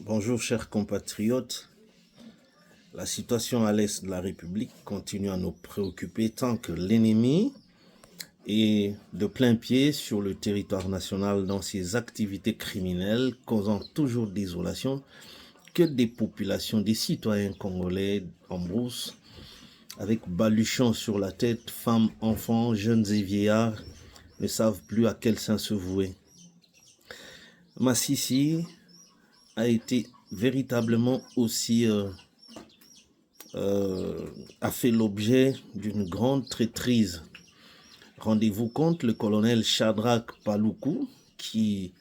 Bonjour chers compatriotes, la situation à l'est de la République continue à nous préoccuper tant que l'ennemi est de plein pied sur le territoire national dans ses activités criminelles, causant toujours désolation, que des populations, des citoyens congolais en brousse, avec baluchons sur la tête, femmes, enfants, jeunes et vieillards, ne savent plus à quel saint se vouer. Masisi a été véritablement aussi a fait l'objet d'une grande traîtrise. Rendez-vous compte, le colonel Shadrach Paloukou, qui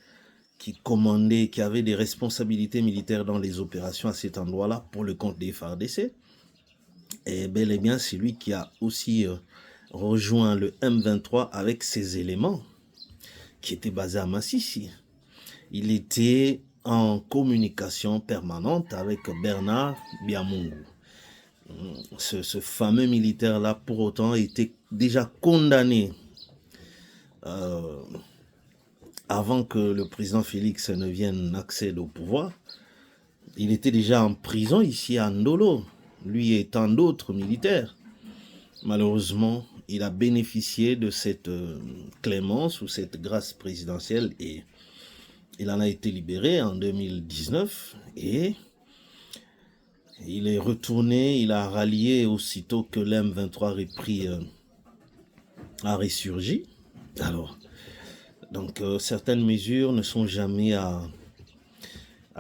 commandait, qui avait des responsabilités militaires dans les opérations à cet endroit-là pour le compte des FARDC, et bel et bien c'est lui qui a aussi rejoint le M23 avec ses éléments qui étaient basés à Massissi. Il était en communication permanente avec Bernard Biamungu. Ce fameux militaire-là, pour autant, était déjà condamné avant que le président Félix ne vienne accéder au pouvoir. Il était déjà en prison ici à Ndolo, lui et tant d'autres militaires. Malheureusement, il a bénéficié de cette clémence ou cette grâce présidentielle et il en a été libéré en 2019 et il est retourné, il a rallié aussitôt que l'M23 a ressurgi. Alors, donc certaines mesures ne sont jamais à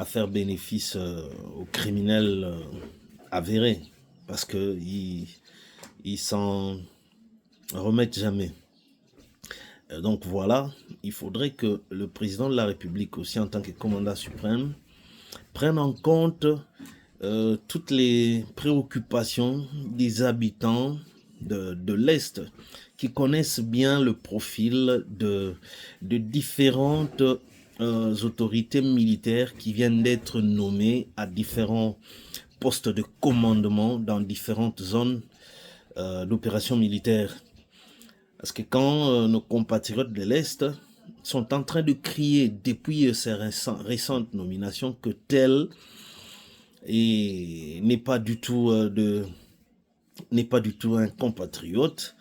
faire bénéfice aux criminels avérés parce qu'ils s'en remettent jamais. Donc voilà, il faudrait que le président de la République aussi en tant que commandant suprême prenne en compte toutes les préoccupations des habitants de l'Est qui connaissent bien le profil de différentes autorités militaires qui viennent d'être nommées à différents postes de commandement dans différentes zones d'opérations militaires. Parce que quand nos compatriotes de l'Est sont en train de crier depuis ces récentes nominations que tel n'est pas du tout un compatriote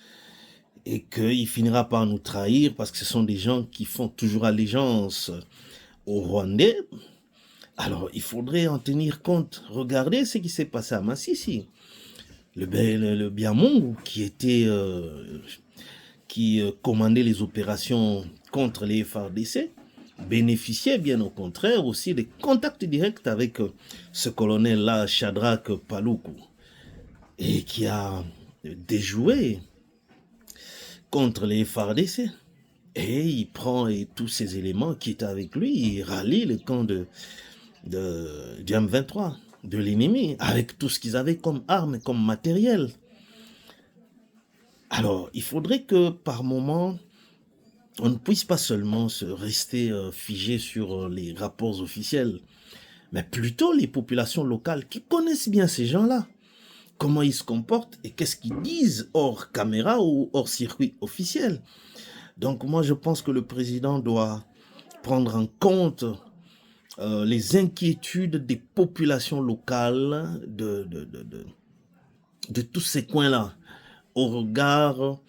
et qu'il finira par nous trahir parce que ce sont des gens qui font toujours allégeance aux Rwandais. Alors il faudrait en tenir compte. Regardez ce qui s'est passé à Massissi. Le Biamungu qui commandait les opérations contre les FARDC, bénéficiait bien au contraire aussi des contacts directs avec ce colonel-là, Shadrach Paloukou, et qui a déjoué contre les FARDC. Et il prend tous ces éléments qui étaient avec lui, il rallie le camp du M23, de l'ennemi, avec tout ce qu'ils avaient comme armes, comme matériel. Alors, il faudrait que par moment, on ne puisse pas seulement se rester figé sur les rapports officiels, mais plutôt les populations locales qui connaissent bien ces gens-là, comment ils se comportent et qu'est-ce qu'ils disent hors caméra ou hors circuit officiel. Donc moi, je pense que le président doit prendre en compte les inquiétudes des populations locales de tous ces coins-là, au regard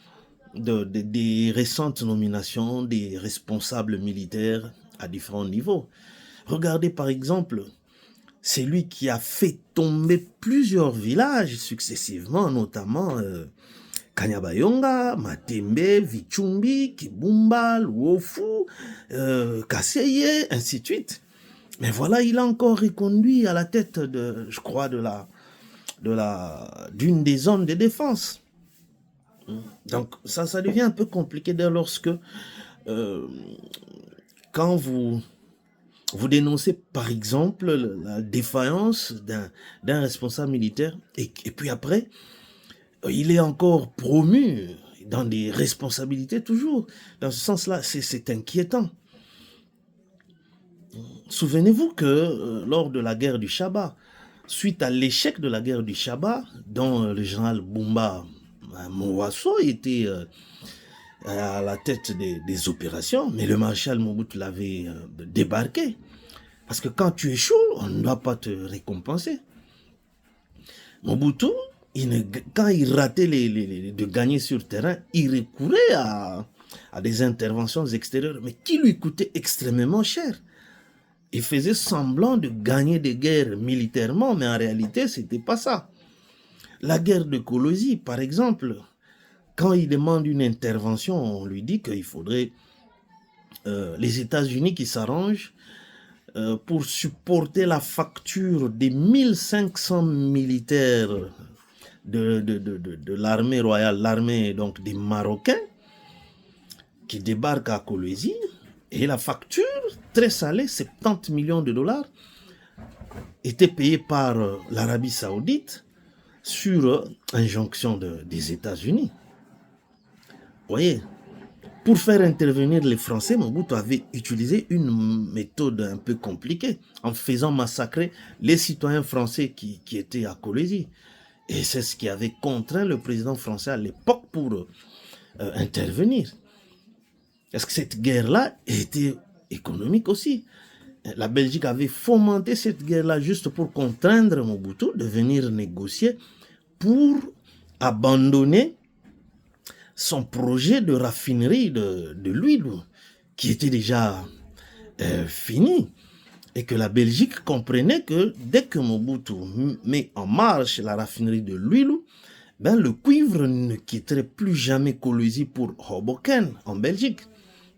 des récentes nominations des responsables militaires à différents niveaux. Regardez par exemple, c'est lui qui a fait tomber plusieurs villages successivement, notamment Kanyabayonga, Matembe, Vichumbi, Kibumba, Luofu, Kaseye, ainsi de suite. Mais voilà, il a encore reconduit à la tête je crois, d'une des zones de défense. Donc ça devient un peu compliqué dès lorsque quand vous dénoncez par exemple la défaillance d'un responsable militaire et puis après il est encore promu dans des responsabilités toujours. Dans ce sens-là, c'est inquiétant. Souvenez-vous que lors de la guerre du Shaba, suite à l'échec de la guerre du Shaba, dont le général Bumba Mowasso était à la tête des opérations, mais le maréchal Mobutu l'avait débarqué. Parce que quand tu échoues, on ne doit pas te récompenser. Mobutu, quand il ratait de gagner sur terrain, il recourait à des interventions extérieures, mais qui lui coûtaient extrêmement cher. Il faisait semblant de gagner des guerres militairement, mais en réalité, ce n'était pas ça. La guerre de Colosie, par exemple, quand il demande une intervention, on lui dit qu'il faudrait les États-Unis qui s'arrangent pour supporter la facture des 1500 militaires de l'armée royale, l'armée donc des Marocains qui débarquent à Colosie. Et la facture, très salée, 70 millions de dollars, était payée par l'Arabie Saoudite sur injonction des États-Unis. Vous voyez, pour faire intervenir les Français, Mobutu avait utilisé une méthode un peu compliquée en faisant massacrer les citoyens français qui étaient à Colosie. Et c'est ce qui avait contraint le président français à l'époque pour intervenir. Est-ce que cette guerre-là était économique aussi? La Belgique avait fomenté cette guerre-là juste pour contraindre Mobutu de venir négocier pour abandonner son projet de raffinerie de l'huile qui était déjà fini. Et que la Belgique comprenait que dès que Mobutu met en marche la raffinerie de l'huile, ben le cuivre ne quitterait plus jamais Colosie pour Hoboken en Belgique.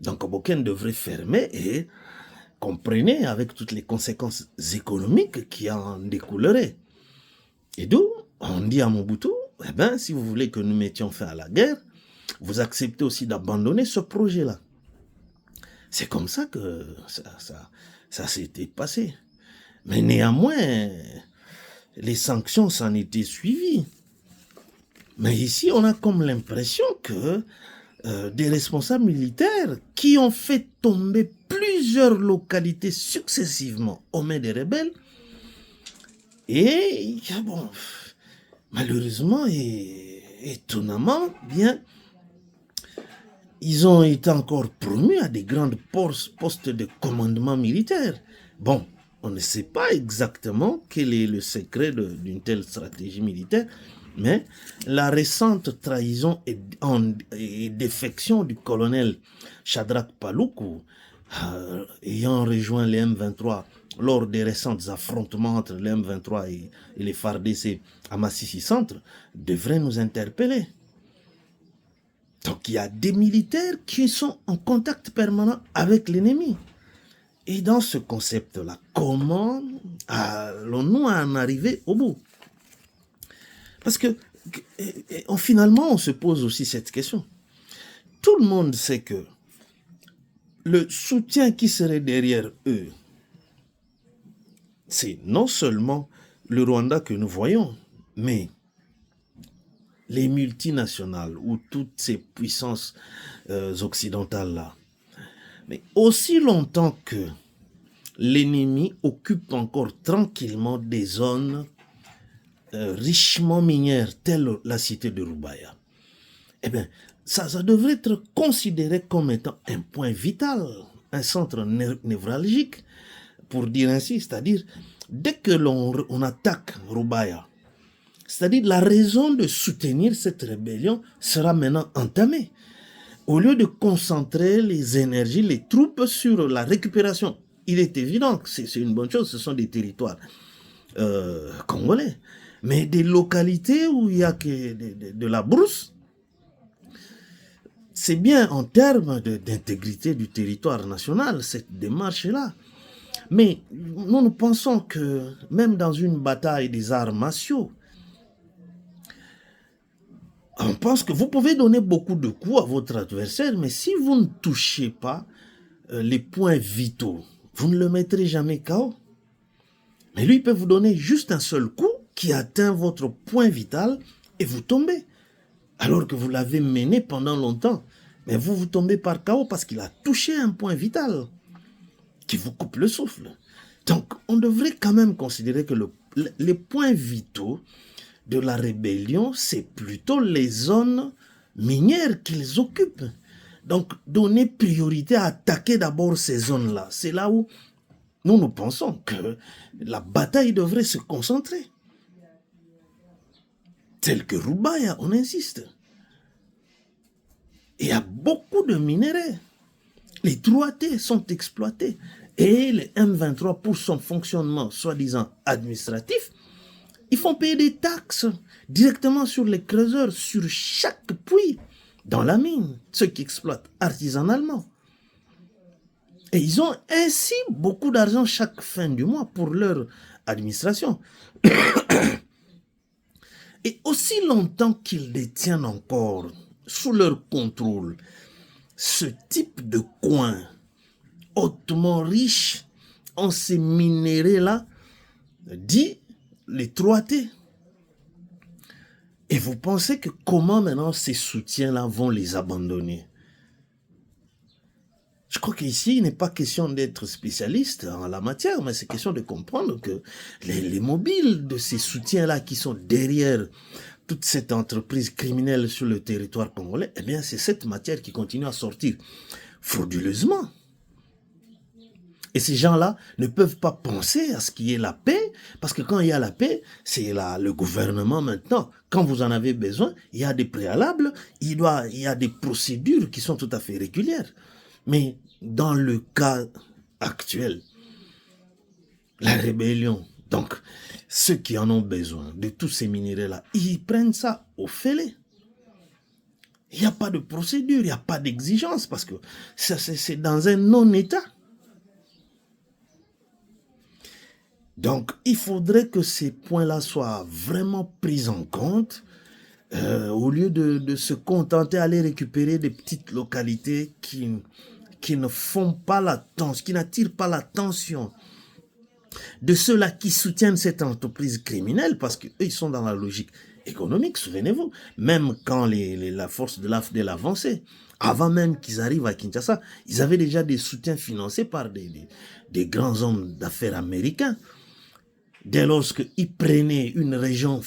Donc Hoboken devrait fermer et comprenez avec toutes les conséquences économiques qui en découleraient. Et d'où on dit à Mobutu, eh ben, si vous voulez que nous mettions fin à la guerre, vous acceptez aussi d'abandonner ce projet-là. C'est comme ça que ça s'était passé. Mais néanmoins, les sanctions s'en étaient suivies. Mais ici, on a comme l'impression que des responsables militaires qui ont fait tomber plusieurs localités successivement aux mains des rebelles. Et bon, malheureusement et étonnamment, bien, ils ont été encore promus à des grands postes de commandement militaire. Bon, on ne sait pas exactement quel est le secret d'une telle stratégie militaire, mais la récente trahison et défection du colonel Shadrach Paloukou, ayant rejoint les M23 lors des récents affrontements entre les M23 et les FARDC à Massissi Centre, devrait nous interpeller. Donc il y a des militaires qui sont en contact permanent avec l'ennemi. Et dans ce concept-là, comment allons-nous en arriver au bout? Parce que finalement, on se pose aussi cette question. Tout le monde sait que le soutien qui serait derrière eux, c'est non seulement le Rwanda que nous voyons, mais les multinationales ou toutes ces puissances occidentales-là. Mais aussi longtemps que l'ennemi occupe encore tranquillement des zones richement minières, telles la cité de Rubaya, eh bien, ça devrait être considéré comme étant un point vital, un centre névralgique, pour dire ainsi, c'est-à-dire, dès que l'on attaque Rubaya, c'est-à-dire la raison de soutenir cette rébellion sera maintenant entamée. Au lieu de concentrer les énergies, les troupes sur la récupération, il est évident que c'est une bonne chose, ce sont des territoires congolais. Mais des localités où il y a que de la brousse, c'est bien en termes d'intégrité du territoire national, cette démarche-là. Mais nous pensons que même dans une bataille des arts martiaux, on pense que vous pouvez donner beaucoup de coups à votre adversaire, mais si vous ne touchez pas les points vitaux, vous ne le mettrez jamais KO. Mais lui, il peut vous donner juste un seul coup qui atteint votre point vital et vous tombez. Alors que vous l'avez mené pendant longtemps. Mais vous tombez par KO parce qu'il a touché un point vital qui vous coupe le souffle. Donc, on devrait quand même considérer que les points vitaux de la rébellion, c'est plutôt les zones minières qu'ils occupent. Donc, donner priorité à attaquer d'abord ces zones-là. C'est là où nous pensons que la bataille devrait se concentrer. Tel que Roubaïa, on insiste. Il y a beaucoup de minéraux. Les 3T sont exploités. Et les M23, pour son fonctionnement soi-disant administratif, ils font payer des taxes directement sur les creuseurs, sur chaque puits dans la mine, ceux qui exploitent artisanalement. Et ils ont ainsi beaucoup d'argent chaque fin du mois pour leur administration. Et aussi longtemps qu'ils détiennent encore sous leur contrôle ce type de coin hautement riche en ces minéraux-là, dit les 3T. Et vous pensez que comment maintenant ces soutiens-là vont les abandonner? Je crois qu'ici, il n'est pas question d'être spécialiste en la matière, mais c'est question de comprendre que les mobiles de ces soutiens-là qui sont derrière toute cette entreprise criminelle sur le territoire congolais, eh bien, c'est cette matière qui continue à sortir frauduleusement. Et ces gens-là ne peuvent pas penser à ce qu'il y ait la paix, parce que quand il y a la paix, c'est le gouvernement maintenant. Quand vous en avez besoin, il y a des préalables, il y a des procédures qui sont tout à fait régulières. Mais dans le cas actuel, la rébellion, donc ceux qui en ont besoin de tous ces minéraux-là, ils prennent ça au fêlé. Il n'y a pas de procédure, il n'y a pas d'exigence, parce que c'est dans un non-état. Donc, il faudrait que ces points-là soient vraiment pris en compte, au lieu de se contenter d'aller récupérer des petites localités qui ne font pas l'attention, qui n'attirent pas l'attention de ceux-là qui soutiennent cette entreprise criminelle, parce qu'eux, ils sont dans la logique économique, souvenez-vous. Même quand la force de l'AFDEL avançait, avant même qu'ils arrivent à Kinshasa, ils avaient déjà des soutiens financés par des grands hommes d'affaires américains. Dès lors qu'ils prenaient une région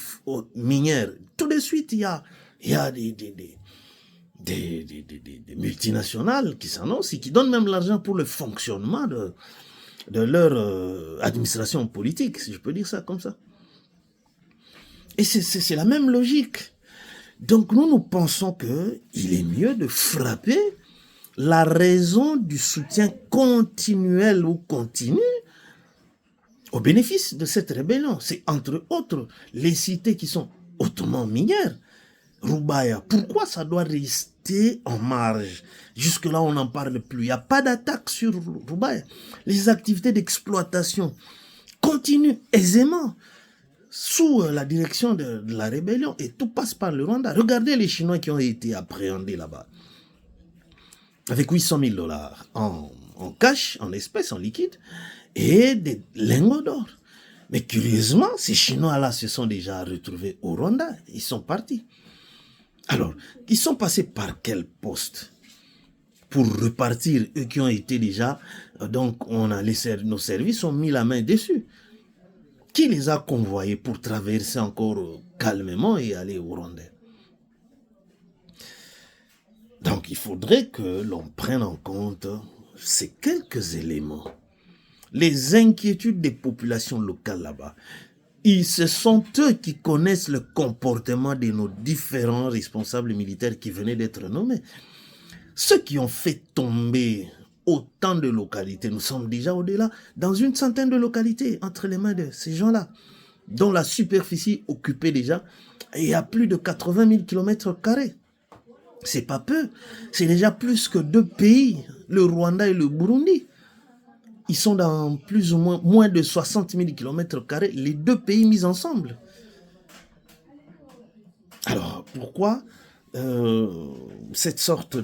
minière, tout de suite, il y a des multinationales qui s'annoncent et qui donnent même l'argent pour le fonctionnement de leur administration politique, si je peux dire ça comme ça. Et c'est la même logique. Donc nous pensons qu'il est mieux de frapper la raison du soutien continuel ou continu au bénéfice de cette rébellion. C'est entre autres les cités qui sont hautement minières. Roubaïa, pourquoi ça doit rester en marge? Jusque-là, on n'en parle plus. Il n'y a pas d'attaque sur Roubaïa. Les activités d'exploitation continuent aisément sous la direction de la rébellion et tout passe par le Rwanda. Regardez les Chinois qui ont été appréhendés là-bas avec 800 000 $ en cash, en espèces, en liquide, et des lingots d'or. Mais curieusement, ces Chinois-là se sont déjà retrouvés au Rwanda. Ils sont partis. Alors, ils sont passés par quel poste pour repartir, eux qui ont été déjà... Donc, nos services ont mis la main dessus. Qui les a convoyés pour traverser encore calmement et aller au Rwanda? Donc, il faudrait que l'on prenne en compte ces quelques éléments. Les inquiétudes des populations locales là-bas. Ce sont eux qui connaissent le comportement de nos différents responsables militaires qui venaient d'être nommés. Ceux qui ont fait tomber autant de localités, nous sommes déjà au-delà, dans une centaine de localités entre les mains de ces gens-là, dont la superficie occupée déjà est à plus de 80 000 km². C'est pas peu, c'est déjà plus que 2 pays, le Rwanda et le Burundi. Ils sont dans plus ou moins de 60 000 km², les 2 pays mis ensemble. Alors, pourquoi cette sorte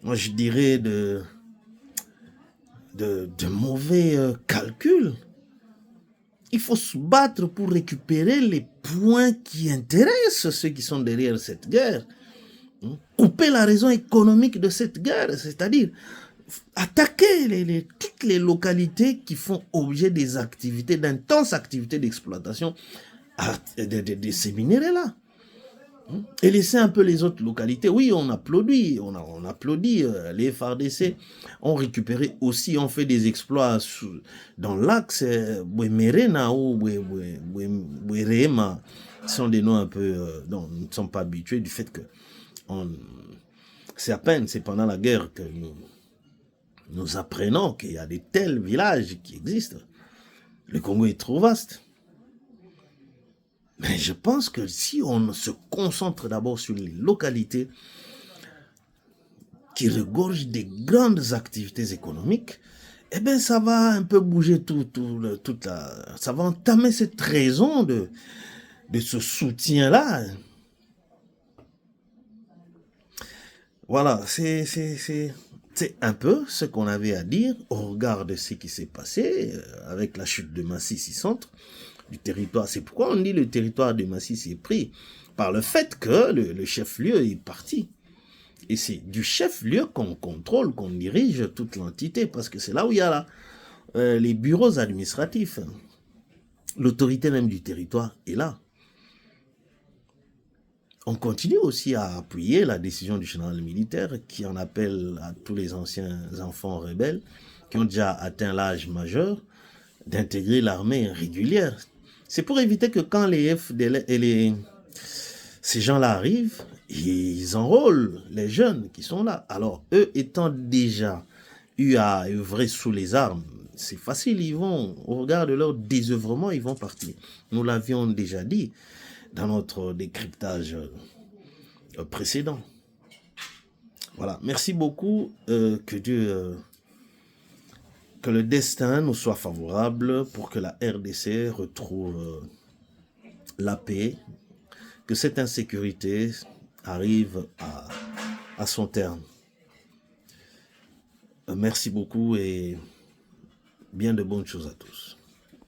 moi je dirais, de mauvais calcul? Il faut se battre pour récupérer les points qui intéressent ceux qui sont derrière cette guerre. Couper la raison économique de cette guerre, c'est-à-dire attaquer toutes les localités qui font objet des activités, d'intenses activités d'exploitation de ces minéraux-là. Et laisser un peu les autres localités. Oui, on applaudit, on applaudit. Les FARDC ont récupéré aussi, ont fait des exploits dans l'axe Bouemerena ou Bouerema. Ce sont des noms un peu dont nous ne sommes pas habitués du fait que c'est à peine, c'est pendant la guerre que nous apprenons qu'il y a de tels villages qui existent. Le Congo est trop vaste. Mais je pense que si on se concentre d'abord sur les localités qui regorgent des grandes activités économiques, eh bien, ça va un peu bouger ça va entamer cette raison de ce soutien-là. Voilà, c'est un peu ce qu'on avait à dire au regard de ce qui s'est passé avec la chute de Masisi Centre du territoire. C'est pourquoi on dit le territoire de Masisi est pris par le fait que le chef-lieu est parti. Et c'est du chef-lieu qu'on contrôle, qu'on dirige toute l'entité, parce que c'est là où il y a les bureaux administratifs. L'autorité même du territoire est là. On continue aussi à appuyer la décision du général militaire qui en appelle à tous les anciens enfants rebelles qui ont déjà atteint l'âge majeur d'intégrer l'armée régulière. C'est pour éviter que quand les FDL et ces gens-là arrivent, ils enrôlent les jeunes qui sont là. Alors, eux étant déjà eu à œuvrer sous les armes, c'est facile, ils vont, au regard de leur désœuvrement, ils vont partir. Nous l'avions déjà dit dans notre décryptage précédent. Voilà, merci beaucoup, que Dieu, que le destin nous soit favorable pour que la RDC retrouve la paix, que cette insécurité arrive à son terme. Merci beaucoup et bien de bonnes choses à tous.